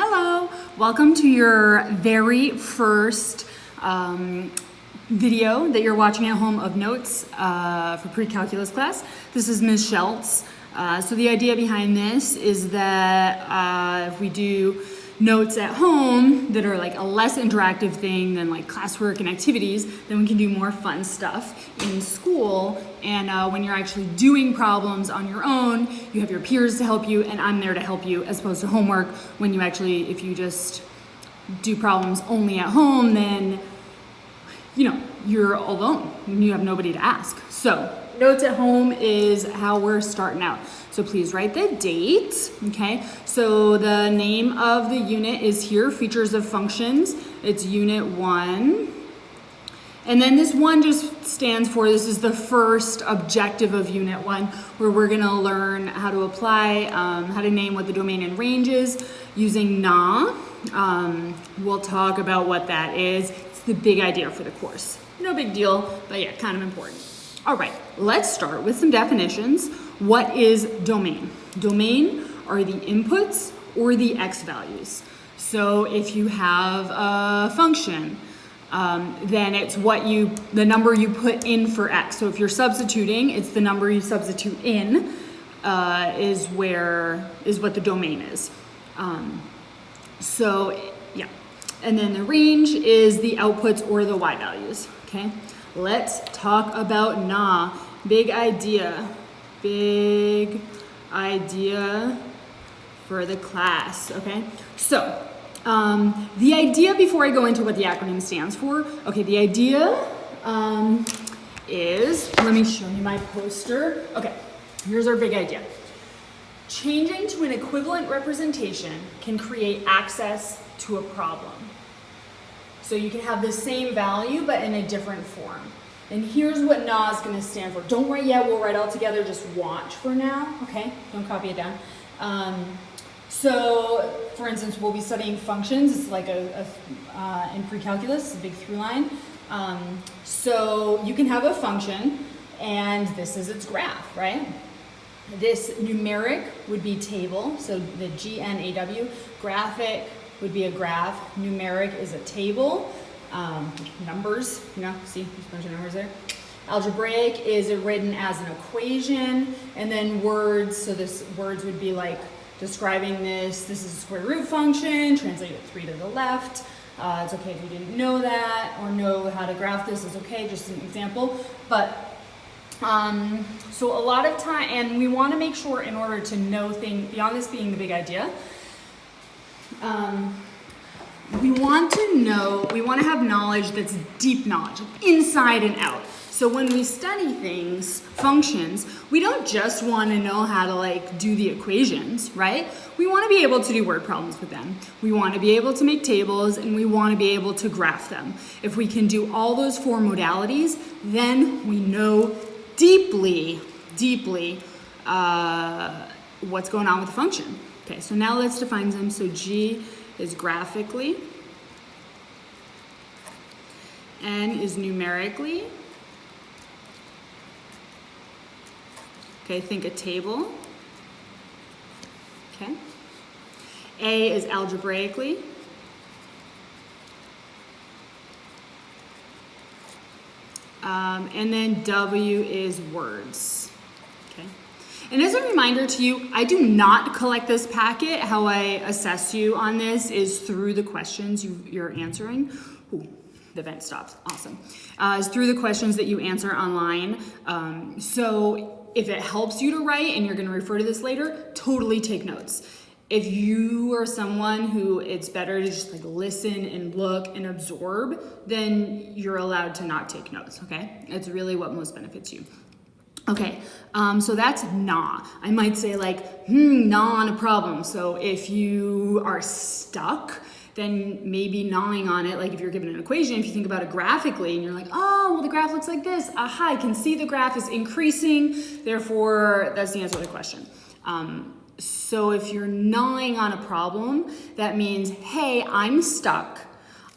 Hello, welcome to your very first video that you're watching at home of notes for pre-calculus class. This is Ms. Scheltz. So the idea behind this is that if we do notes at home that are like a less interactive thing than like classwork and activities, then we can do more fun stuff in school. And when you're actually doing problems on your own, you have your peers to help you, and I'm there to help you, as opposed to homework. When you actually, if you just do problems only at home, then you're alone and you have nobody to ask. So notes at home is how we're starting out. So please write the date, okay? So the name of the unit is here, features of functions. It's unit 1. And then this 1 just stands for, this is the first objective of unit 1, where we're gonna learn how to apply, how to name what the domain and range is using NA. We'll talk about what that is. It's the big idea for the course. No big deal, but yeah, kind of important. All right, let's start with some definitions. What is domain? Domain are the inputs or the x values. So if you have a function, then it's the number you put in for x. So if you're substituting, it's the number you substitute in is what the domain is. And then the range is the outputs or the y values, okay? Let's talk about NA. Big idea for the class, okay? So, the idea, before I go into what the acronym stands for, okay, the idea is, let me show you my poster. Okay, here's our big idea. Changing to an equivalent representation can create access to a problem. So you can have the same value, but in a different form. And here's what NA is gonna stand for. Don't write yet, we'll write all together, just watch for now, okay? Don't copy it down. So, for instance, we'll be studying functions. It's like in pre-calculus, a big through line. So you can have a function, and this is its graph, right? This numeric would be table, so the GNAW. Graphic would be a graph. Numeric is a table. Numbers, see, there's a bunch of numbers there. Algebraic is written as an equation, and then words, so words would be like describing this is a square root function, translate it 3 to the left. It's okay if you didn't know that or know how to graph this, it's okay, just an example. But so a lot of time, and we want to make sure, in order to know things, beyond this being the big idea, we want to have knowledge that's deep knowledge, inside and out. So when we study things, functions, we don't just want to know how to do the equations, right? We want to be able to do word problems with them. We want to be able to make tables, and we want to be able to graph them. If we can do all those 4 modalities, then we know deeply what's going on with the function. Okay, so now let's define them. So G is graphically, N is numerically. Okay, think a table. Okay. A is algebraically. And then W is words. Okay. And as a reminder to you, I do not collect this packet. How I assess you on this is through the questions you're answering. Ooh, the vent stopped. Awesome. Is through the questions that you answer online. So if it helps you to write, and you're going to refer to this later, totally take notes. If you are someone who it's better to just listen and look and absorb, then you're allowed to not take notes, okay? It's really what most benefits you. Okay, so that's NA. I might say NA on a problem. So if you are stuck, then maybe gnawing on it, if you're given an equation, if you think about it graphically and you're like, oh, well, the graph looks like this. Aha, I can see the graph is increasing. Therefore, that's the answer to the question. So if you're gnawing on a problem, that means, hey, I'm stuck.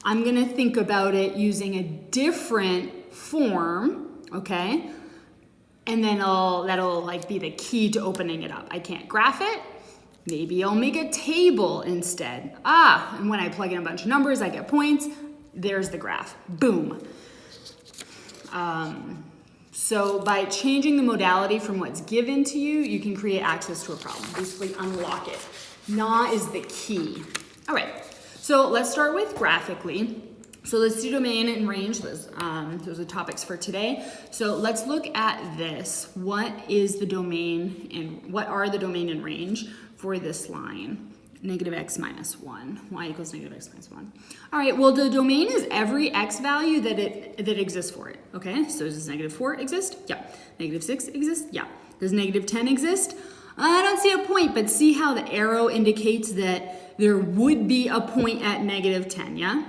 I'm gonna think about it using a different form, okay? And then that'll be the key to opening it up. I can't graph it. Maybe I'll make a table instead. And when I plug in a bunch of numbers, I get points. There's the graph. Boom. So by changing the modality from what's given to you, you can create access to a problem. Basically unlock it. Not is the key. All right, so let's start with graphically. So let's do domain and range. Those are topics for today. So let's look at this. What is the domain and what are the domain and range for this line? Negative x minus 1, y equals negative x minus 1. All right, well, the domain is every x value that exists for it, okay? So does negative 4 exist? Yeah. Negative 6 exist? Yeah. Does negative 10 exist? I don't see a point, but see how the arrow indicates that there would be a point at negative 10, yeah?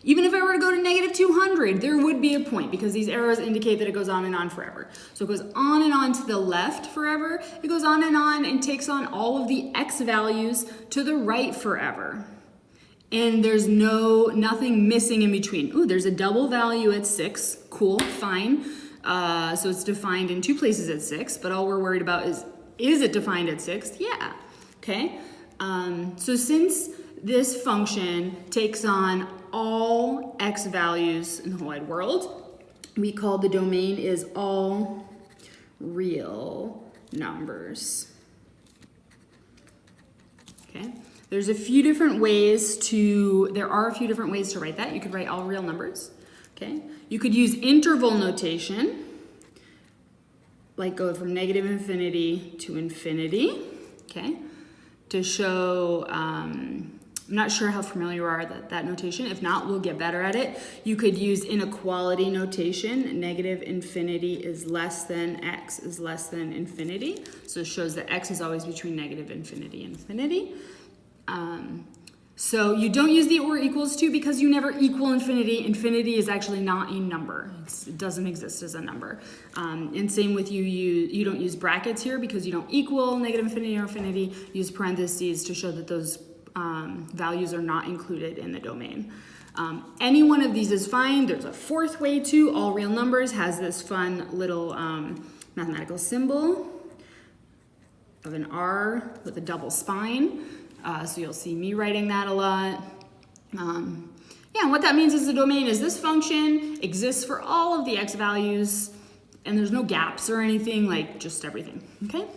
Even if I were to go to negative 200, there would be a point because these arrows indicate that it goes on and on forever. So it goes on and on to the left forever. It goes on and takes on all of the x values to the right forever. And there's nothing missing in between. Ooh, there's a double value at 6. Cool, fine. So it's defined in 2 places at 6, but all we're worried about is it defined at 6? Yeah, okay. So since this function takes on all x values in the whole wide world, we call the domain is all real numbers. Okay, there are a few different ways to write that. You could write all real numbers. Okay, you could use interval notation, like go from negative infinity to infinity. Okay, to show. I'm not sure how familiar you are with that notation. If not, we'll get better at it. You could use inequality notation. Negative infinity is less than x is less than infinity. So it shows that x is always between negative infinity and infinity. So you don't use the or equals to because you never equal infinity. Infinity is actually not a number. It doesn't exist as a number. And same with you don't use brackets here because you don't equal negative infinity or infinity. Use parentheses to show that those values are not included in the domain. Any one of these is fine. There's a fourth way too. All real numbers has this fun little mathematical symbol of an R with a double spine. So you'll see me writing that a lot. And what that means is the domain is this function exists for all of the x values and there's no gaps or anything, like just everything, okay?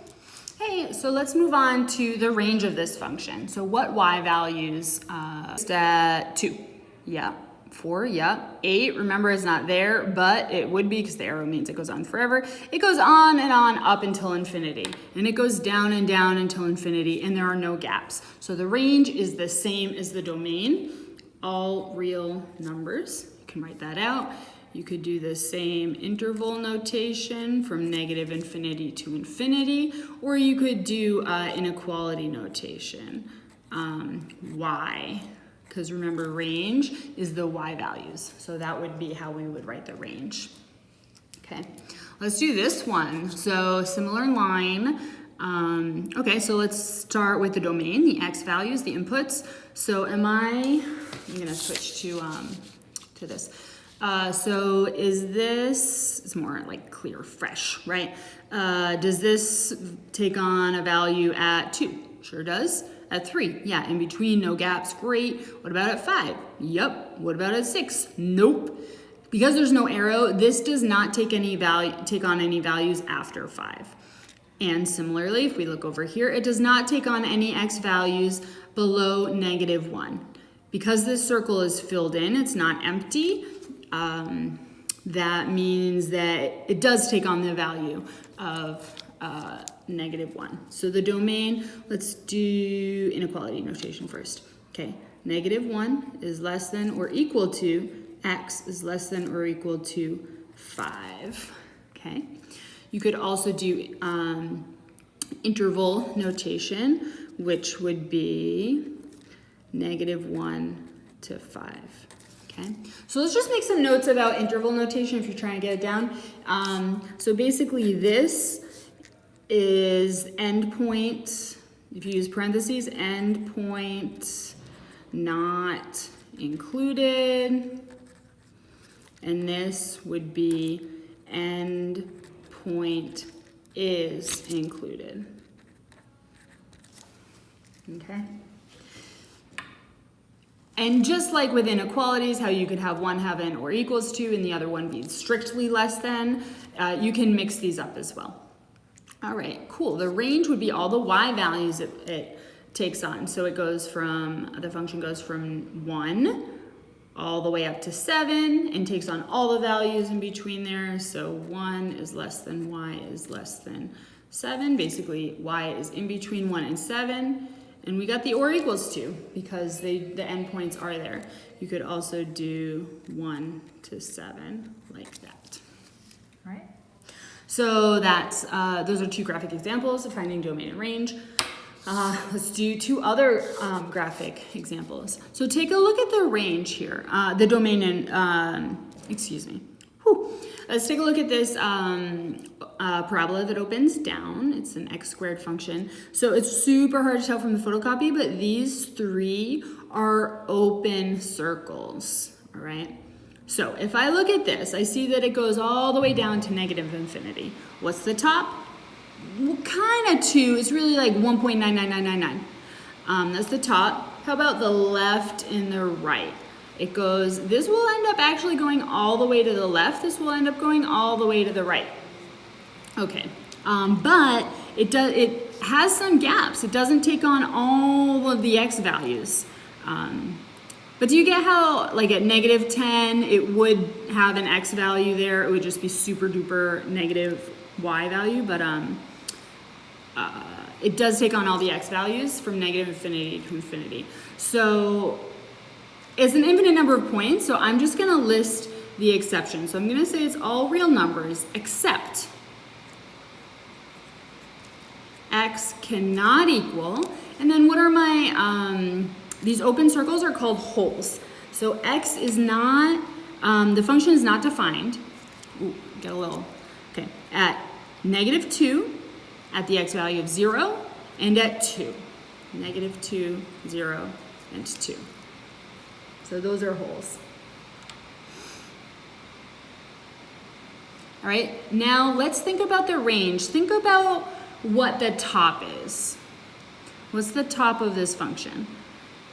Hey, so let's move on to the range of this function. So what y values is at 2? Yeah. 4, yeah. 8, remember, is not there, but it would be because the arrow means it goes on forever. It goes on and on up until infinity. And it goes down and down until infinity, and there are no gaps. So the range is the same as the domain. All real numbers. You can write that out. You could do the same interval notation from negative infinity to infinity, or you could do inequality notation, y, because remember range is the y values. So that would be how we would write the range. Okay, let's do this one. So similar line. Okay, so let's start with the domain, the x values, the inputs. So I'm gonna switch to this. So is this, it's more like clear, fresh, right? Does this take on a value at 2? Sure does. At 3, yeah, in between, no gaps, great. What about at 5? Yep. What about at 6? Nope. Because there's no arrow, this does not take on any values after 5. And similarly, if we look over here, it does not take on any x values below negative 1. Because this circle is filled in, it's not empty, that means that it does take on the value of negative 1. So the domain, let's do inequality notation first. Okay, negative 1 is less than or equal to x is less than or equal to 5. Okay, you could also do interval notation, which would be negative 1 to 5. Okay, so let's just make some notes about interval notation if you're trying to get it down. So basically this is endpoint, if you use parentheses, endpoint not included, and this would be endpoint is included. Okay? And just like with inequalities, how you could have one have n or equals to and the other one be strictly less than, you can mix these up as well. All right, cool. The range would be all the y values it takes on. So it goes from, the function goes from 1 all the way up to 7 and takes on all the values in between there. So 1 is less than y is less than 7. Basically, y is in between 1 and 7. And we got the or equals to because the endpoints are there. You could also do 1 to 7 like that. All right. So that's those are two graphic examples of finding domain and range. Let's do two other graphic examples. So take a look at the range here, the domain and, excuse me. Whew. Let's take a look at this parabola that opens down. It's an x squared function. So it's super hard to tell from the photocopy, but these three are open circles, all right? So if I look at this, I see that it goes all the way down to negative infinity. What's the top? Well, kind of 2. It's really like 1.99999. That's the top. How about the left and the right? It goes, this will end up actually going all the way to the left. This will end up going all the way to the right. Okay, but it has some gaps. It doesn't take on all of the x values. But do you get how, like at negative 10, it would have an x value there. It would just be super duper negative y value, but it does take on all the x values from negative infinity to infinity. So it's an infinite number of points, so I'm just gonna list the exceptions. So I'm gonna say it's all real numbers except x cannot equal, and then what are my, these open circles are called holes. So x is not, the function is not defined. Ooh, get a little, okay, at negative 2, at the x value of 0, and at 2. Negative 2, 0, and 2. So those are holes. All right, now let's think about the range. Think about what the top is. What's the top of this function?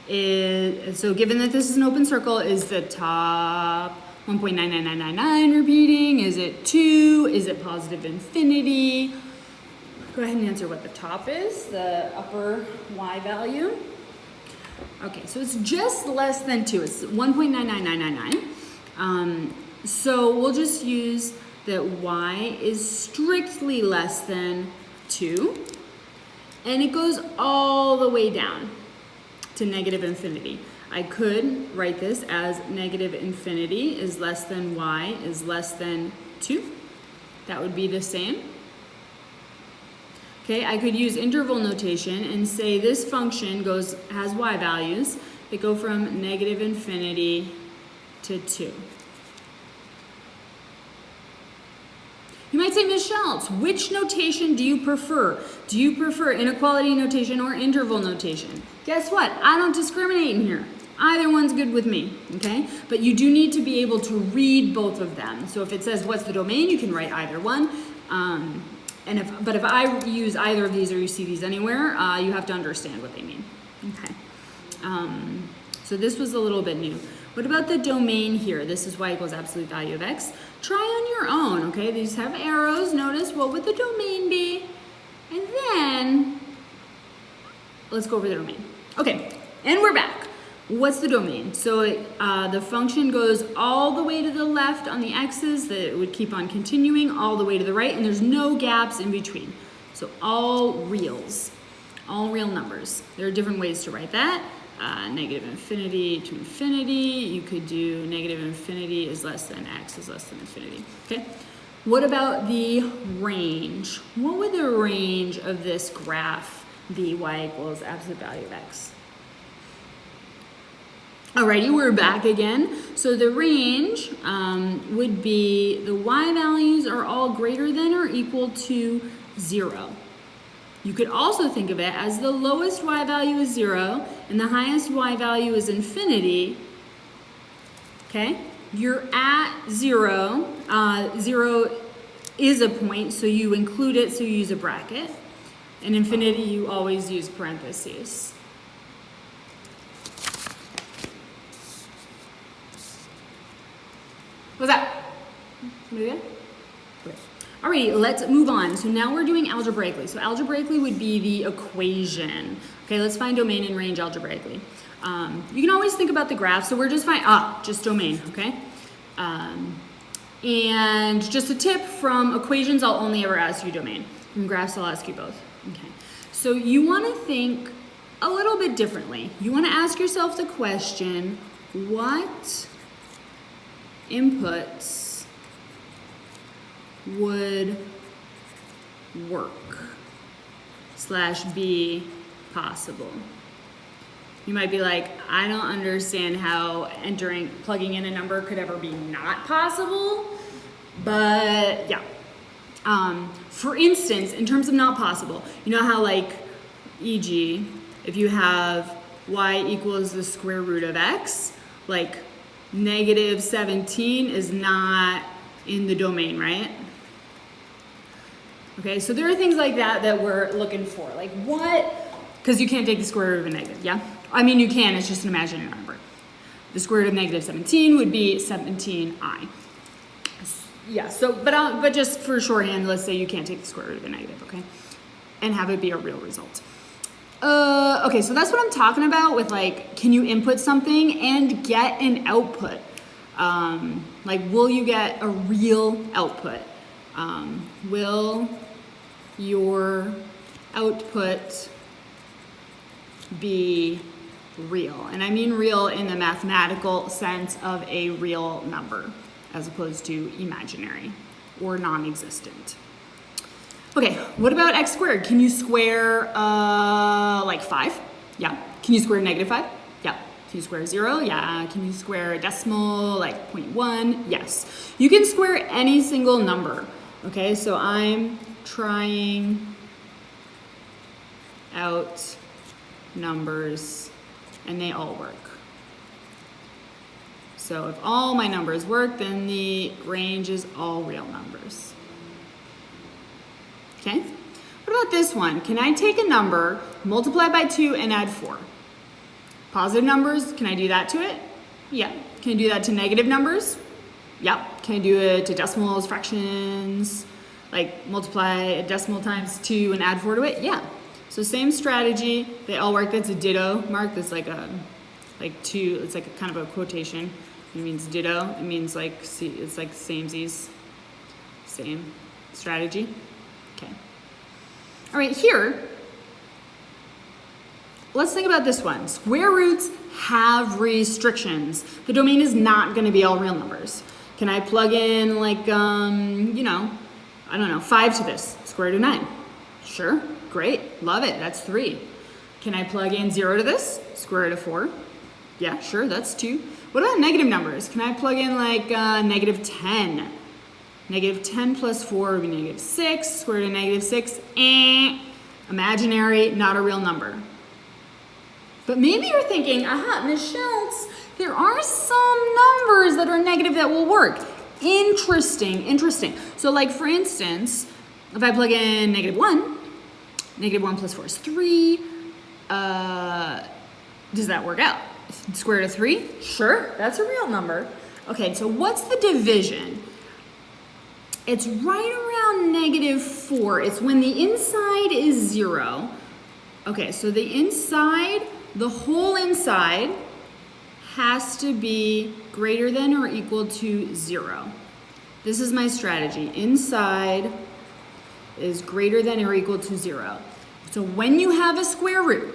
So given that this is an open circle, is the top 1.99999 repeating? Is it 2? Is it positive infinity? Go ahead and answer what the top is, the upper y value. Okay, so it's just less than 2. It's 1.99999. So we'll just use that y is strictly less than 2. And it goes all the way down to negative infinity. I could write this as negative infinity is less than y is less than 2. That would be the same. Okay, I could use interval notation and say this function has y values that go from negative infinity to 2. You might say, Ms. Scheltz, which notation do you prefer? Do you prefer inequality notation or interval notation? Guess what? I don't discriminate in here. Either one's good with me, okay? But you do need to be able to read both of them. So if it says what's the domain, you can write either one. But if I use either of these or you see these anywhere, you have to understand what they mean. Okay. So this was a little bit new. What about the domain here? This is y equals absolute value of x. Try on your own, okay? These have arrows. Notice what would the domain be? And then let's go over the domain. Okay, and we're back. What's the domain? So the function goes all the way to the left on the x's, that it would keep on continuing all the way to the right, and there's no gaps in between. So all reals, all real numbers. There are different ways to write that. Negative infinity to infinity. You could do negative infinity is less than x is less than infinity. Okay. What about the range? What would the range of this graph be? Y equals absolute value of x. Alrighty, we're back again. So the range would be the y values are all greater than or equal to 0. You could also think of it as the lowest y value is 0 and the highest y value is infinity. Okay, you're at 0. 0 is a point, so you include it, so you use a bracket. And infinity, you always use parentheses. Somebody good? Okay. Alrighty, let's move on. So now we're doing algebraically. So algebraically would be the equation. Okay, let's find domain and range algebraically. You can always think about the graph, so we're just just domain, okay? And just a tip, from equations, I'll only ever ask you domain. From graphs, I'll ask you both. Okay. So you want to think a little bit differently. You want to ask yourself the question, what inputs would work / be possible? You might be like, I don't understand how plugging in a number could ever be not possible, but yeah. For instance, in terms of not possible, you know how like, e.g., if you have y equals the square root of x, like -17 is not in the domain, right? Okay, so there are things like that that we're looking for. Like what? Because you can't take the square root of a negative, yeah? I mean, you can, it's just an imaginary number. The square root of -17 would be 17i. Yeah, so, but just for shorthand, let's say you can't take the square root of a negative, okay? And have it be a real result. Okay, so that's what I'm talking about with like, can you input something and get an output? Like, will you get a real output? Will your output be real? And I mean real in the mathematical sense of a real number, as opposed to imaginary or non-existent. Okay, what about x squared? Can you square like 5? Yeah. Can you square -5? Yeah. Can you square 0? Yeah. Can you square a decimal like 0.1? Yes. You can square any single number. Okay, so I'm trying out numbers and they all work. So if all my numbers work, then the range is all real numbers. Okay? What about this one? Can I take a number, multiply by 2, and add 4? Positive numbers, can I do that to it? Yeah. Can I do that to negative numbers? Yep. Can I do it to decimals, fractions? Like multiply a decimal times 2 and add 4 to it? Yeah. So same strategy, they all work. That's a ditto mark. That's like two, it's like a kind of a quotation. It means ditto. It means like, it's like samesies. Same strategy. Okay. All right, here, let's think about this one. Square roots have restrictions. The domain is not going to be all real numbers. Can I plug in like, you know, I don't know, 5 to this? Square root of 9. Sure, great, love it, that's 3. Can I plug in 0 to this? Square root of 4. Yeah, sure, that's 2. What about negative numbers? Can I plug in like -10? -10 plus 4 would be -6. Square root of -6. Imaginary, not a real number. But maybe you're thinking, aha, Ms. Scheltz, there are some numbers that are negative that will work. Interesting, interesting. So like for instance, if I plug in -1, -1 plus 4 is 3. Does that work out? Square root of 3? Sure, that's a real number. Okay, so what's the division? It's right around -4. It's when the inside is 0. Okay, so the inside, the whole inside has to be greater than or equal to 0. This is my strategy. Inside is greater than or equal to 0. So when you have a square root,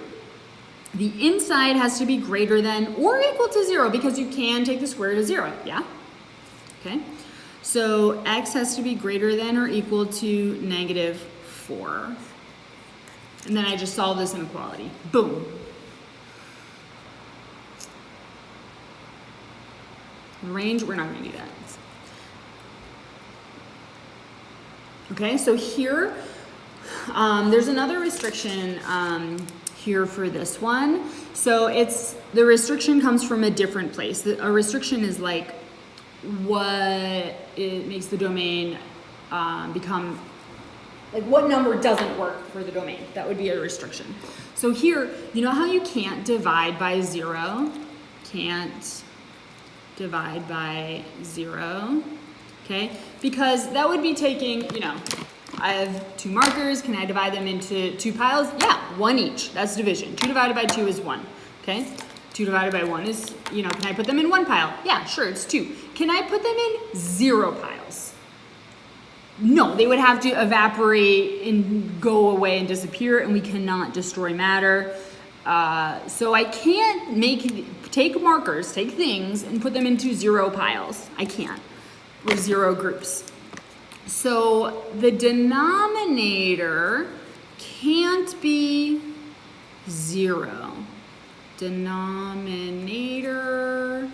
the inside has to be greater than or equal to 0 because you can take the square root of 0, yeah? Okay, so x has to be greater than or equal to -4. And then I just solve this inequality. Boom. Range, we're not going to do that. Okay, so here, there's another restriction here for this one. So the restriction comes from a different place. A restriction is like what it makes the domain become, like what number doesn't work for the domain. That would be a restriction. So here, you know how you can't divide by 0? Can't divide by 0. okay? Because that would be taking, you know, I have 2 markers. Can I divide them into 2 piles? Yeah, 1 each. That's division. 2 divided by 2 is 1, okay? 2 divided by 1 is, you know, can I put them in 1 pile? Yeah, sure, it's 2. Can I put them in 0 piles? No, they would have to evaporate and go away and disappear, and we cannot destroy matter. So I can't take markers, take things, and put them into 0 piles. I can't, or 0 groups. So the denominator can't be 0. Denominator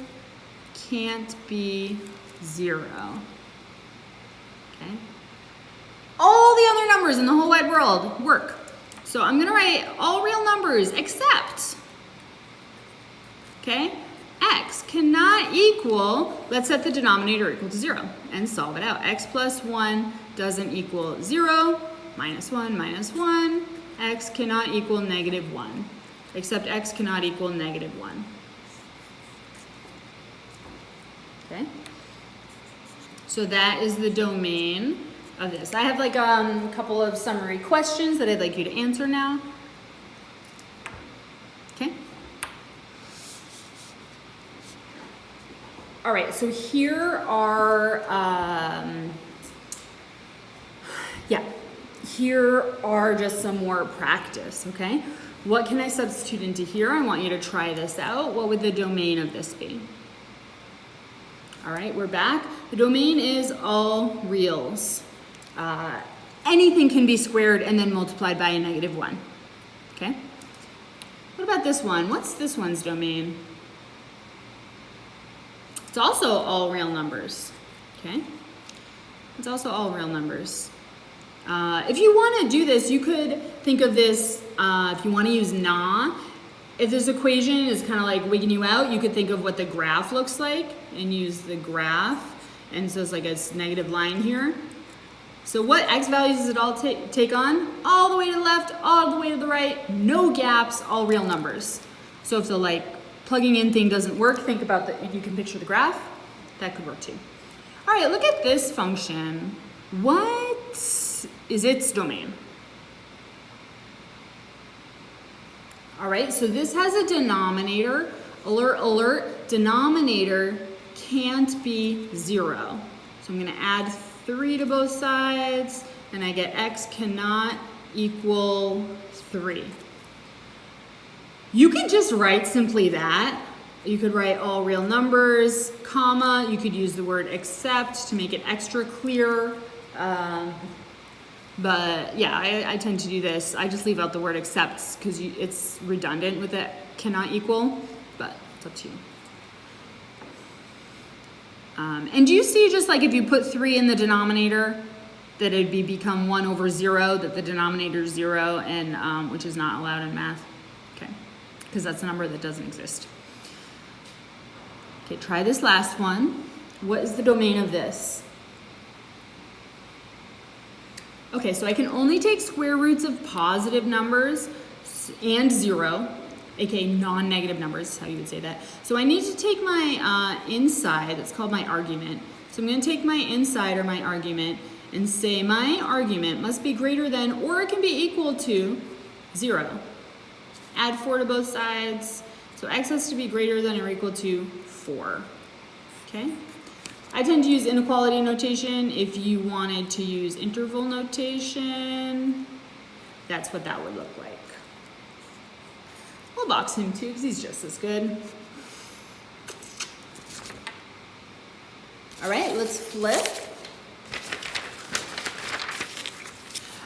can't be 0. Okay? All the other numbers in the whole wide world work. So I'm going to write all real numbers except, okay, x cannot equal, let's set the denominator equal to 0 and solve it out. X plus 1 doesn't equal 0, minus 1, minus 1. X cannot equal negative 1, except x cannot equal negative 1. Okay? So that is the domain of this. I have like a couple of summary questions that I'd like you to answer now. Okay? All right, so here are, here are just some more practice, okay? What can I substitute into here? I want you to try this out. What would the domain of this be? All right, we're back. The domain is all reals. Anything can be squared and then multiplied by a negative 1, okay? What about this one? What's this one's domain? It's also all real numbers, okay? It's also all real numbers. If you want to do this, you could think of this, if you want to use na, if this equation is kind of like wigging you out, you could think of what the graph looks like and use the graph. And so it's like a negative line here. So what x values does it all take on? All the way to the left, all the way to the right, no gaps, all real numbers. So if the like plugging in thing doesn't work, think about you can picture the graph. That could work too. All right, look at this function. What is its domain? All right, so this has a denominator. Alert, alert, denominator can't be 0. So I'm gonna add 3 to both sides, and I get x cannot equal 3. You could just write simply that. You could write all real numbers, comma. You could use the word except to make it extra clear. But yeah, I tend to do this. I just leave out the word except because it's redundant with it cannot equal, but it's up to you. And do you see just like if you put 3 in the denominator, that it'd become 1 over 0, that the denominator is 0, and which is not allowed in math. Okay, because that's a number that doesn't exist. Okay, try this last one. What is the domain of this? Okay, so I can only take square roots of positive numbers and 0, aka non-negative numbers is how you would say that. So I need to take my inside, that's called my argument. So I'm going to take my inside or my argument and say my argument must be greater than or it can be equal to 0. Add 4 to both sides. So x has to be greater than or equal to 4. Okay? I tend to use inequality notation. If you wanted to use interval notation, that's what that would look like. We'll box him too because he's just as good. All right, let's flip.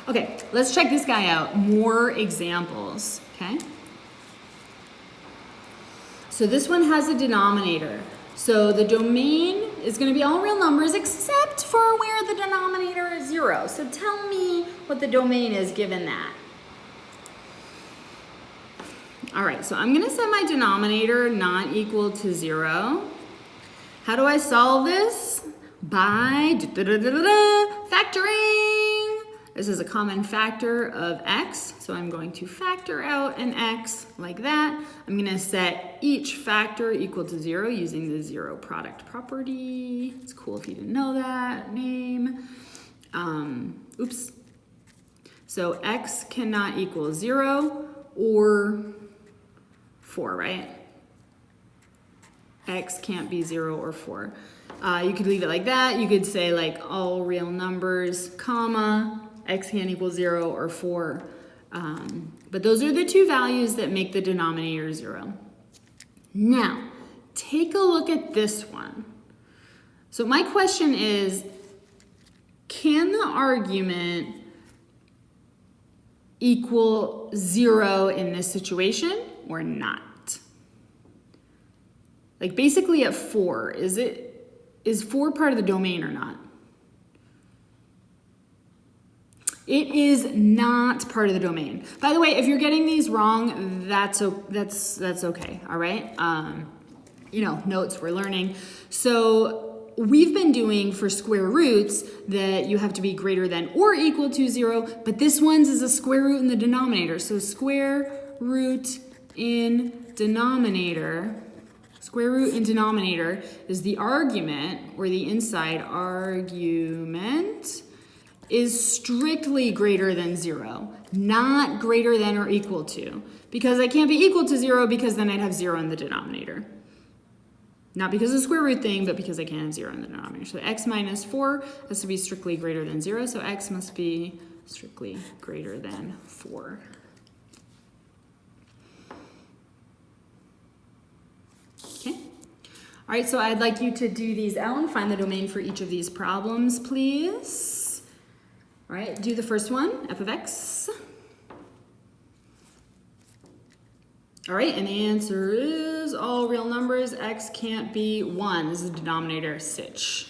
Okay, let's check this guy out. More examples, okay? So this one has a denominator. So the domain is going to be all real numbers except for where the denominator is 0. So tell me what the domain is given that. All right, so I'm going to set my denominator not equal to 0. How do I solve this? By factoring. This is a common factor of x, so I'm going to factor out an x like that. I'm going to set each factor equal to 0 using the zero product property. It's cool if you didn't know that name. Oops. So x cannot equal 0 or 4, right? X can't be 0 or 4. You could leave it like that. You could say like all real numbers, comma, x can't equal 0 or 4. But those are the two values that make the denominator 0. Now, take a look at this one. So my question is, can the argument equal 0 in this situation or not? Like basically at 4, is 4 part of the domain or not? It is not part of the domain. By the way, if you're getting these wrong, that's okay, all right? You know, notes, we're learning. So we've been doing for square roots that you have to be greater than or equal to 0, but this one's is a square root in the denominator. So square root in denominator. Square root in denominator is the argument, or the inside argument, is strictly greater than 0, not greater than or equal to. Because I can't be equal to 0 because then I'd have 0 in the denominator. Not because of the square root thing, but because I can't have 0 in the denominator. So x minus 4 has to be strictly greater than 0, so x must be strictly greater than 4. All right, so I'd like you to do these out and find the domain for each of these problems, please. All right, do the first one, f of x. All right, and the answer is all real numbers, x can't be 1. This is the denominator, sich.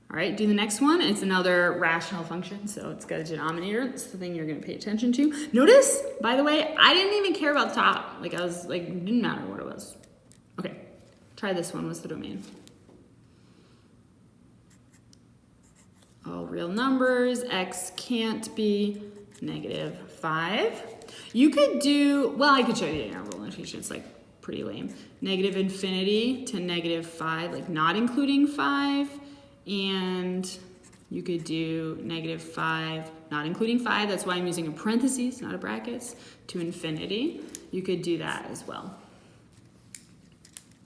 All right, do the next one. It's another rational function, so it's got a denominator. That's the thing you're gonna pay attention to. Notice, by the way, I didn't even care about the top. Like I was like, it didn't matter what it was. Okay. Try this one, what's the domain? All real numbers, x can't be -5. You could do, well, I could show you the interval notation, it's like pretty lame. Negative infinity to -5, like not including 5, and you could do -5, not including 5, that's why I'm using a parentheses, not a brackets, to infinity. You could do that as well.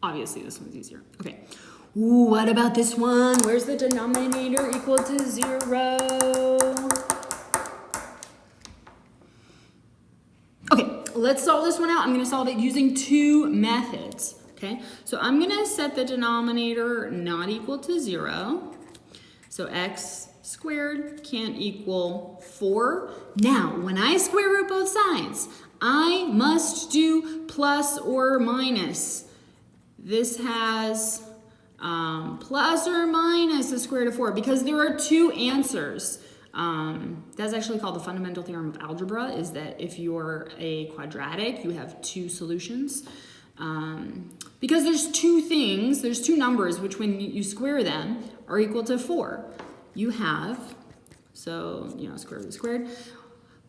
Obviously, this one's easier. Okay. Ooh, what about this one? Where's the denominator equal to 0? Okay, let's solve this one out. I'm going to solve it using two methods. Okay, so I'm going to set the denominator not equal to 0. So x squared can't equal 4. Now, when I square root both sides, I must do plus or minus. This has plus or minus the square root of 4 because there are two answers. That's actually called the fundamental theorem of algebra, is that if you're a quadratic, you have two solutions. Because there's two things, there's two numbers which when you square them are equal to 4. You have, so, you know, square root squared,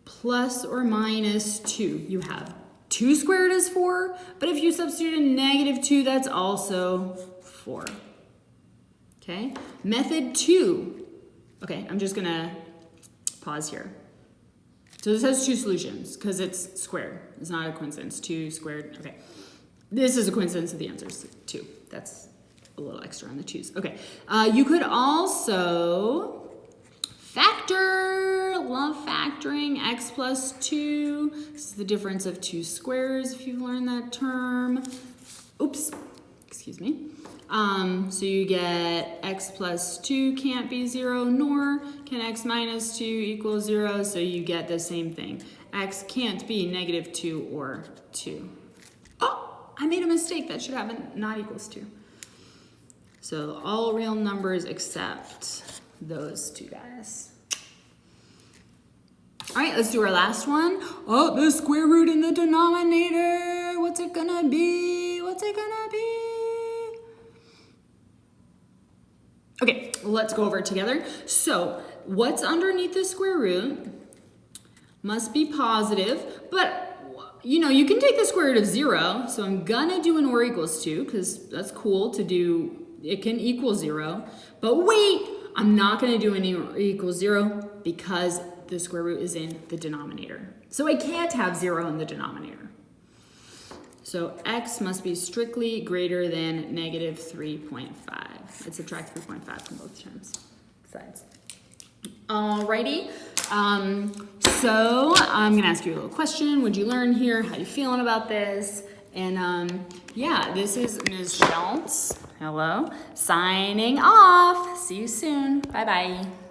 plus or minus 2. You have 2 squared is 4, but if you substitute a -2, that's also 4. Okay, method 2. Okay, I'm just gonna pause here. So this has two solutions because it's squared. It's not a coincidence. 2 squared, okay. This is a coincidence of the answers, 2. That's a little extra on the 2's. Okay, you could also factor, love factoring, x plus 2. This is the difference of 2 squares, if you've learned that term. Oops, excuse me. So you get x plus 2 can't be 0, nor can x minus 2 equal 0, so you get the same thing. X can't be -2 or 2. Oh, I made a mistake. That should have been not equals 2. So all real numbers except those two guys. All right, let's do our last one. Oh, the square root in the denominator. What's it gonna be? What's it gonna be? Okay, let's go over it together. So what's underneath the square root must be positive, but you know, you can take the square root of 0, so I'm gonna do an or equals to, because that's cool to do, it can equal 0, but wait, I'm not gonna do an or equals 0 because the square root is in the denominator. So I can't have 0 in the denominator. So x must be strictly greater than negative 3.5. I'd subtract 3.5 from both sides. Alrighty, so I'm gonna ask you a little question. What'd you learn here? How you feeling about this? And yeah, this is Ms. Scheltz, hello, signing off. See you soon, bye-bye.